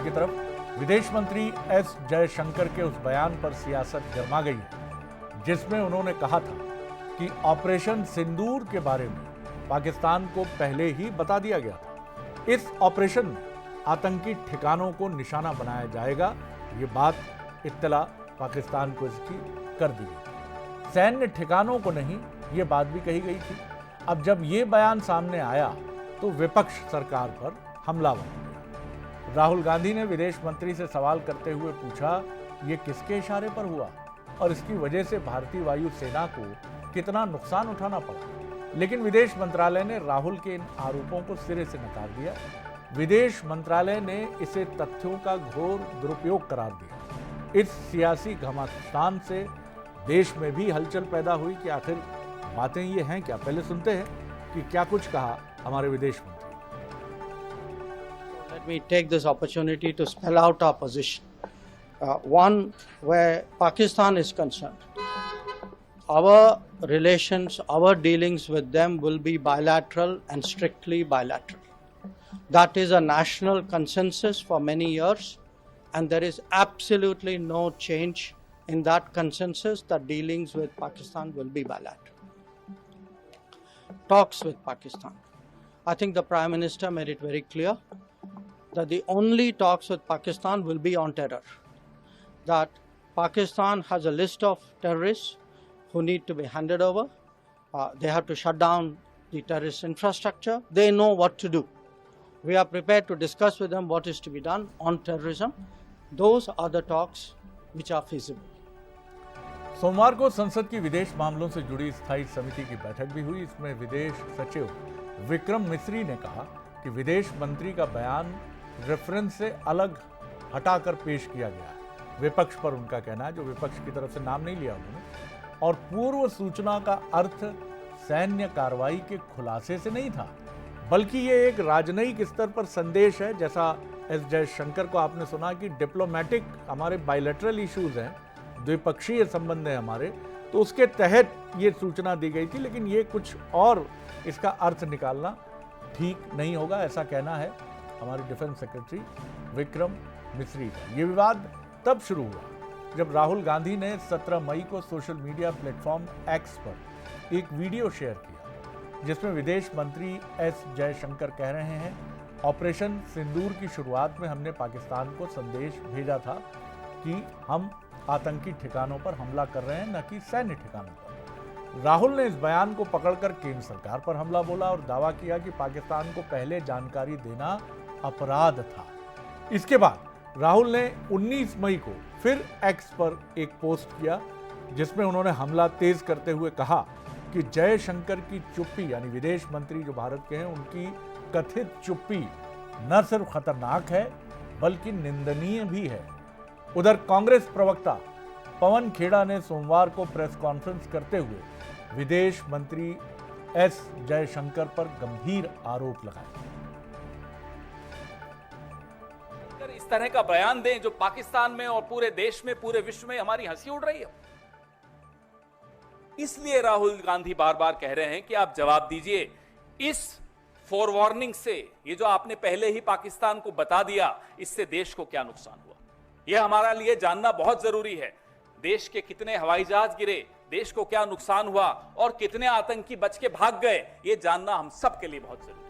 की तरफ विदेश मंत्री एस जयशंकर के उस बयान पर सियासत गर्मा गई है जिसमें उन्होंने कहा था कि ऑपरेशन सिंदूर के बारे में पाकिस्तान को पहले ही बता दिया गया था। इस ऑपरेशन में आतंकी ठिकानों को निशाना बनाया जाएगा, ये बात इत्तला पाकिस्तान को इसकी कर दी गई। सैन्य ठिकानों को नहीं, ये बात भी कही गई थी। अब जब ये बयान सामने आया तो विपक्ष सरकार पर हमलावर हो गया। राहुल गांधी ने विदेश मंत्री से सवाल करते हुए पूछा, ये किसके इशारे पर हुआ और इसकी वजह से भारतीय वायु सेना को कितना नुकसान उठाना पड़ा। लेकिन विदेश मंत्रालय ने राहुल के इन आरोपों को सिरे से नकार दिया। विदेश मंत्रालय ने इसे तथ्यों का घोर दुरुपयोग करार दिया। इस सियासी घमासान से देश में भी हलचल पैदा हुई कि आखिर बातें ये हैं क्या। पहले सुनते हैं कि क्या कुछ कहा हमारे विदेश मंत्री। Let me take this opportunity to spell out our position. One, where Pakistan is concerned, our relations, our dealings with them will be bilateral and strictly bilateral. That is a national consensus for many years, and there is absolutely no change in that consensus that dealings with Pakistan will be bilateral. Talks with Pakistan. I think the Prime Minister made it very clear that the only talks with Pakistan will be on terror. That Pakistan has a list of terrorists who need to be handed over. They have to shut down the terrorist infrastructure. They know what to do. We are prepared to discuss with them what is to be done on terrorism. Those are the talks which are feasible. सोमवार को संसद की विदेश मामलों से जुड़ी स्थायी समिति की बैठक भी हुई। इसमें विदेश सचिव विक्रम मिस्री ने कहा कि विदेश मंत्री का बयान रेफरेंस से अलग हटाकर पेश किया गया है। विपक्ष पर उनका कहना है, जो विपक्ष की तरफ से नाम नहीं लिया उन्होंने, और पूर्व सूचना का अर्थ सैन्य कार्रवाई के खुलासे से नहीं था, बल्कि ये एक राजनयिक स्तर पर संदेश है। जैसा एस जयशंकर को आपने सुना कि डिप्लोमेटिक हमारे बायलैटरल इश्यूज हैं, द्विपक्षीय संबंध है हमारे, तो उसके तहत ये सूचना दी गई थी, लेकिन ये कुछ और इसका अर्थ निकालना ठीक नहीं होगा, ऐसा कहना है हमारे डिफेंस सेक्रेटरी विक्रम मिस्री का। ये विवाद तब शुरू हुआ जब राहुल गांधी ने 17 मई को सोशल मीडिया प्लेटफॉर्म एक्स पर एक वीडियो शेयर किया जिसमें विदेश मंत्री एस जयशंकर कह रहे हैं, ऑपरेशन सिंदूर की शुरुआत में हमने पाकिस्तान को संदेश भेजा था कि हम आतंकी ठिकानों पर हमला कर रहे हैं, न कि सैन्य ठिकानों पर। राहुल ने इस बयान को पकड़कर केंद्र सरकार पर हमला बोला और दावा किया कि पाकिस्तान को पहले जानकारी देना अपराध था। इसके बाद राहुल ने 19 मई को फिर एक्स पर एक पोस्ट किया जिसमें उन्होंने हमला तेज करते हुए कहा कि जयशंकर की चुप्पी, यानी विदेश मंत्री जो भारत के हैं, उनकी कथित चुप्पी न सिर्फ खतरनाक है बल्कि निंदनीय भी है। उधर कांग्रेस प्रवक्ता पवन खेड़ा ने सोमवार को प्रेस कॉन्फ्रेंस करते हुए विदेश मंत्री एस जयशंकर पर गंभीर आरोप लगाए। इस तरह का बयान दें जो पाकिस्तान में और पूरे देश में, पूरे विश्व में हमारी हंसी उड़ रही है। इसलिए राहुल गांधी बार बार कह रहे हैं कि आप जवाब दीजिए इस फोरवार्निंग से, ये जो आपने पहले ही पाकिस्तान को बता दिया, इससे देश को क्या नुकसान हुआ। यह हमारा लिए जानना बहुत जरूरी है। देश के कितने हवाई जहाज गिरे, देश को क्या नुकसान हुआ और कितने आतंकी बच के भाग गए, ये जानना हम सब के लिए बहुत जरूरी है।